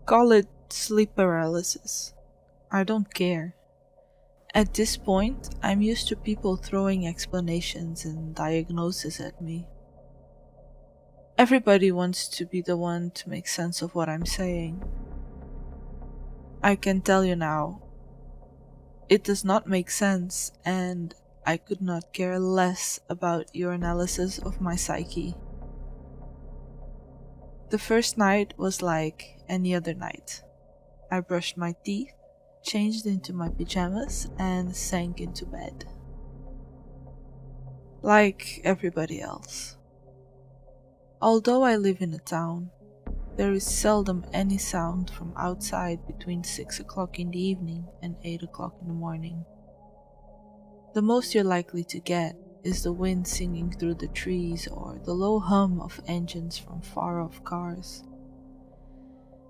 Call it sleep paralysis. I don't care. At this point, I'm used to people throwing explanations and diagnoses at me. Everybody wants to be the one to make sense of what I'm saying. I can tell you now, it does not make sense, and I could not care less about your analysis of my psyche. The first night was like any other night. I brushed my teeth, changed into my pajamas, and sank into bed. Like everybody else. Although I live in a town, there is seldom any sound from outside between 6 o'clock in the evening and 8 o'clock in the morning. The most you're likely to get is the wind singing through the trees or the low hum of engines from far-off cars.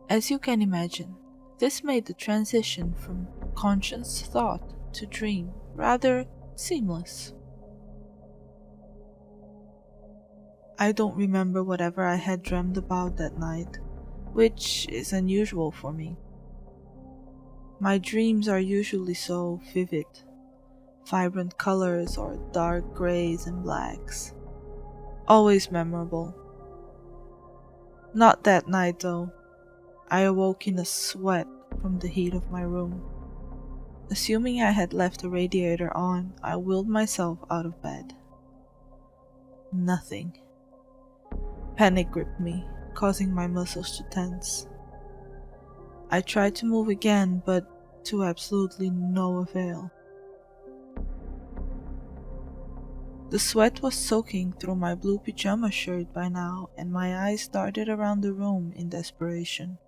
As you can imagine, this made the transition from conscious thought to dream rather seamless. I don't remember whatever I had dreamed about that night, which is unusual for me. My dreams are usually so vivid, vibrant colors or dark grays and blacks. Always memorable. Not that night though. I awoke in a sweat from the heat of my room. Assuming I had left the radiator on, I willed myself out of bed. Nothing. Panic gripped me, causing my muscles to tense. I tried to move again, but to absolutely no avail. The sweat was soaking through my blue pajama shirt by now, and my eyes darted around the room in desperation.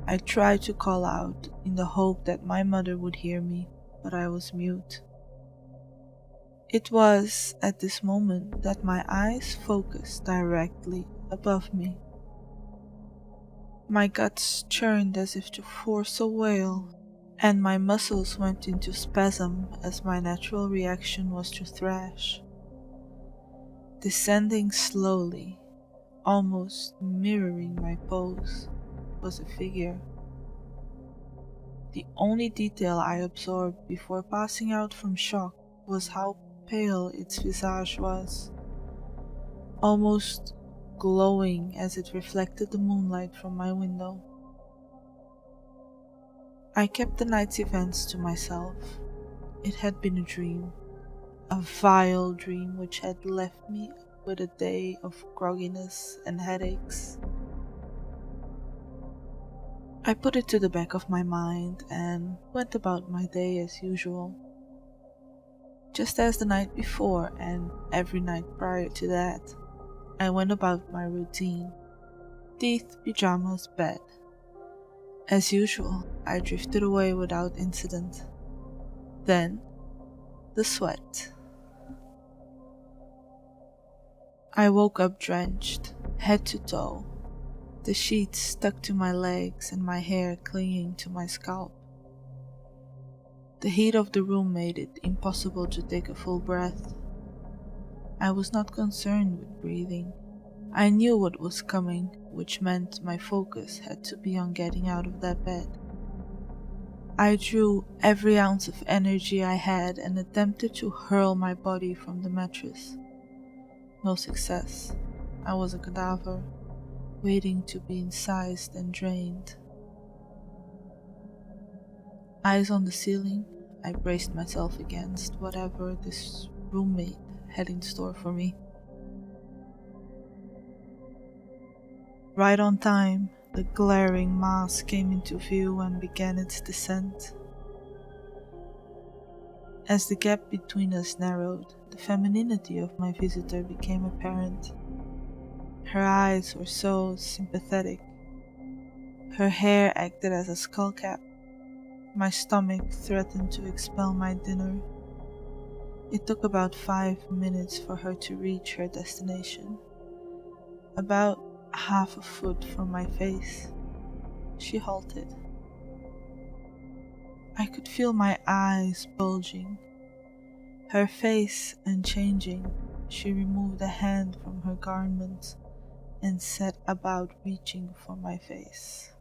I tried to call out in the hope that my mother would hear me, but I was mute. It was at this moment that my eyes focused directly above me. My guts churned as if to force a wail, and my muscles went into spasm as my natural reaction was to thrash. Descending slowly, almost mirroring my pose, was a figure. The only detail I absorbed before passing out from shock was how pale its visage was, almost glowing as it reflected the moonlight from my window. I kept the night's events to myself. It had been a dream, a vile dream which had left me with a day of grogginess and headaches. I put it to the back of my mind and went about my day as usual. Just as the night before and every night prior to that, I went about my routine. Teeth, pajamas, bed. As usual, I drifted away without incident. Then, the sweat. I woke up drenched, head to toe, the sheets stuck to my legs and my hair clinging to my scalp. The heat of the room made it impossible to take a full breath. I was not concerned with breathing. I knew what was coming, which meant my focus had to be on getting out of that bed. I drew every ounce of energy I had and attempted to hurl my body from the mattress. No success. I was a cadaver, waiting to be incised and drained. Eyes on the ceiling, I braced myself against whatever this roommate had in store for me. Right on time, the glaring mass came into view and began its descent. As the gap between us narrowed, the femininity of my visitor became apparent. Her eyes were so sympathetic. Her hair acted as a skullcap. My stomach threatened to expel my dinner. It took about 5 minutes for her to reach her destination. About half a foot from my face, she halted. I could feel my eyes bulging. Her face unchanging, she removed a hand from her garment and set about reaching for my face.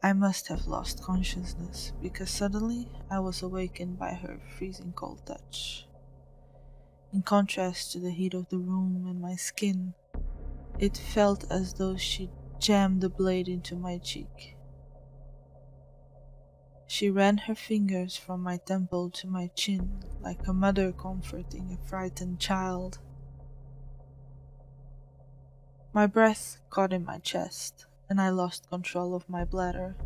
I must have lost consciousness because suddenly I was awakened by her freezing cold touch. In contrast to the heat of the room and my skin, it felt as though she jammed the blade into my cheek. She ran her fingers from my temple to my chin like a mother comforting a frightened child. My breath caught in my chest, and I lost control of my bladder.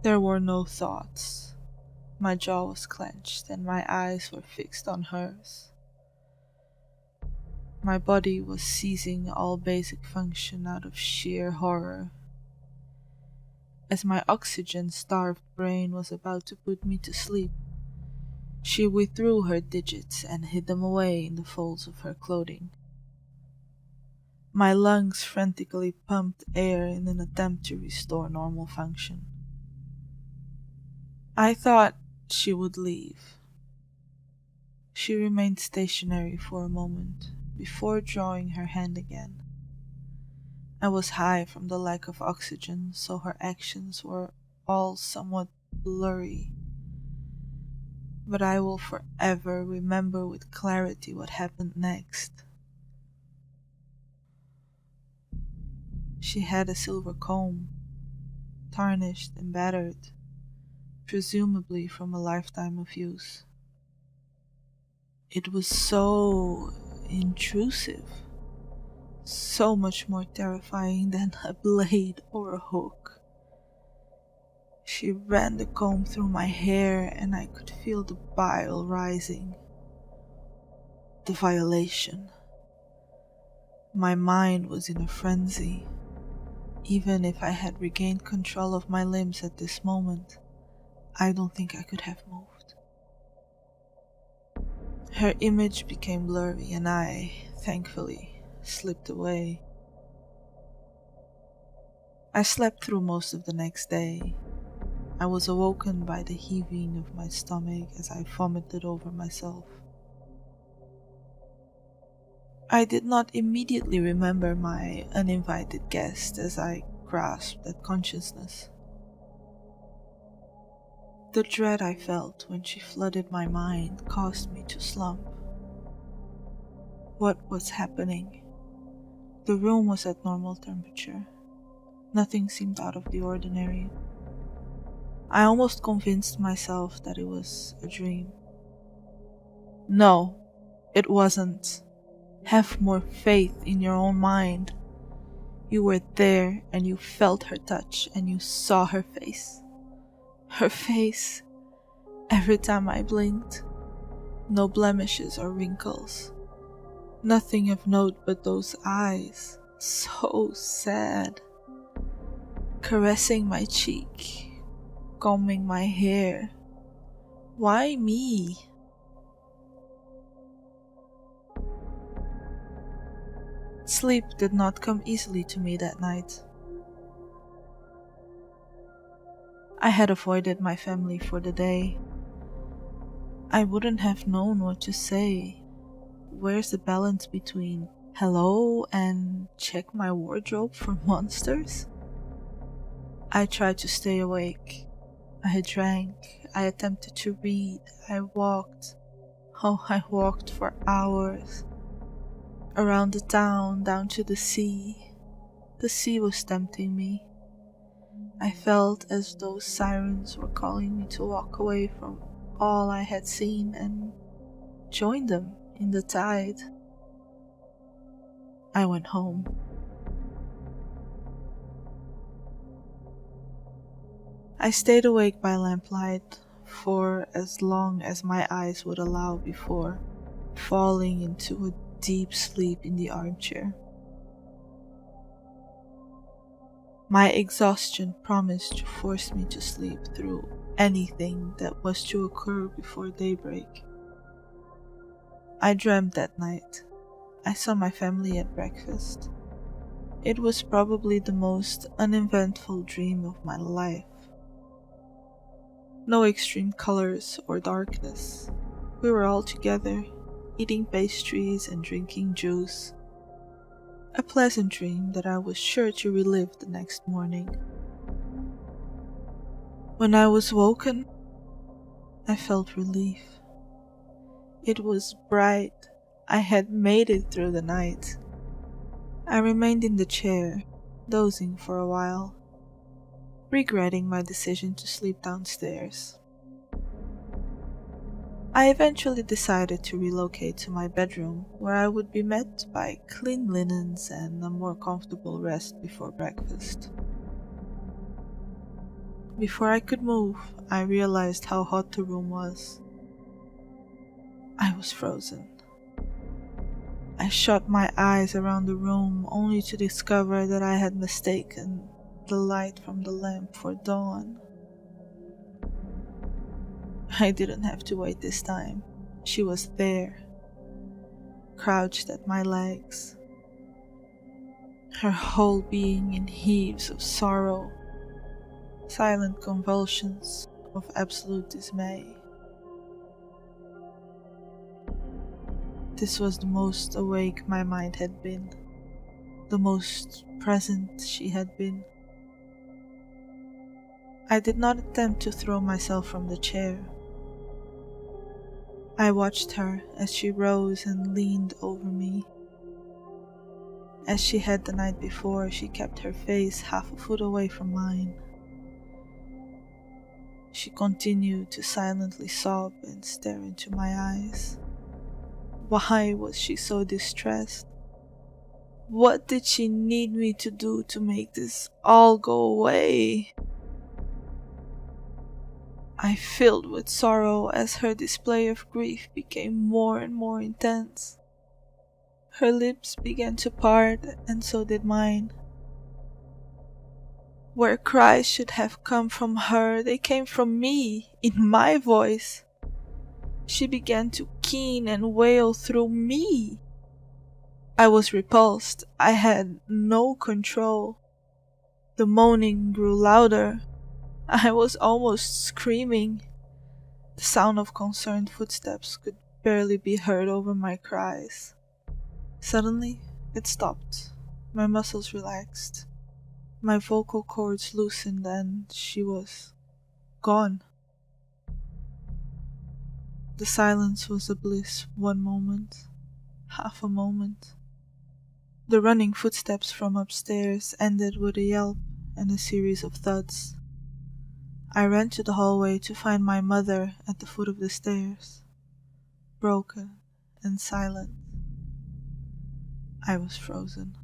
There were no thoughts. My jaw was clenched, and my eyes were fixed on hers. My body was ceasing all basic function out of sheer horror. As my oxygen-starved brain was about to put me to sleep, she withdrew her digits and hid them away in the folds of her clothing. My lungs frantically pumped air in an attempt to restore normal function. I thought she would leave. She remained stationary for a moment before drawing her hand again. I was high from the lack of oxygen, so her actions were all somewhat blurry. But I will forever remember with clarity what happened next. She had a silver comb, tarnished and battered, presumably from a lifetime of use. It was so intrusive, so much more terrifying than a blade or a hook. She ran the comb through my hair and I could feel the bile rising. The violation. My mind was in a frenzy. Even if I had regained control of my limbs at this moment, I don't think I could have moved. Her image became blurry and I, thankfully, slipped away. I slept through most of the next day. I was awoken by the heaving of my stomach as I vomited over myself. I did not immediately remember my uninvited guest as I grasped at consciousness. The dread I felt when she flooded my mind caused me to slump. What was happening? The room was at normal temperature. Nothing seemed out of the ordinary. I almost convinced myself that it was a dream. No, it wasn't. Have more faith in your own mind. You were there and you felt her touch and you saw her face. Her face. Every time I blinked. No blemishes or wrinkles. Nothing of note but those eyes. So sad. Caressing my cheek. Combing my hair. Why me? Sleep did not come easily to me that night. I had avoided my family for the day. I wouldn't have known what to say. Where's the balance between hello and check my wardrobe for monsters? I tried to stay awake. I drank. I attempted to read. I walked. Oh, I walked for hours. Around the town, down to the sea. The sea was tempting me. I felt as though sirens were calling me to walk away from all I had seen and join them in the tide. I went home. I stayed awake by lamplight for as long as my eyes would allow before falling into a deep sleep in the armchair. My exhaustion promised to force me to sleep through anything that was to occur before daybreak. I dreamt that night. I saw my family at breakfast. It was probably the most uneventful dream of my life. No extreme colors or darkness. We were all together, eating pastries and drinking juice. A pleasant dream that I was sure to relive the next morning. When I was woken, I felt relief. It was bright. I had made it through the night. I remained in the chair, dozing for a while, regretting my decision to sleep downstairs. I eventually decided to relocate to my bedroom, where I would be met by clean linens and a more comfortable rest before breakfast. Before I could move, I realized how hot the room was. I was frozen. I shut my eyes around the room only to discover that I had mistaken the light from the lamp for dawn. I didn't have to wait this time. She was there, crouched at my legs, her whole being in heaves of sorrow, silent convulsions of absolute dismay. This was the most awake my mind had been, the most present she had been. I did not attempt to throw myself from the chair. I watched her as she rose and leaned over me. As she had the night before, she kept her face half a foot away from mine. She continued to silently sob and stare into my eyes. Why was she so distressed? What did she need me to do to make this all go away? I filled with sorrow as her display of grief became more and more intense. Her lips began to part, and so did mine. Where cries should have come from her, they came from me, in my voice. She began to keen and wail through me. I was repulsed. I had no control. The moaning grew louder. I was almost screaming. The sound of concerned footsteps could barely be heard over my cries. Suddenly, it stopped. My muscles relaxed. My vocal cords loosened and she was gone. The silence was a bliss one moment, half a moment. The running footsteps from upstairs ended with a yelp and a series of thuds. I ran to the hallway to find my mother at the foot of the stairs, broken and silent. I was frozen.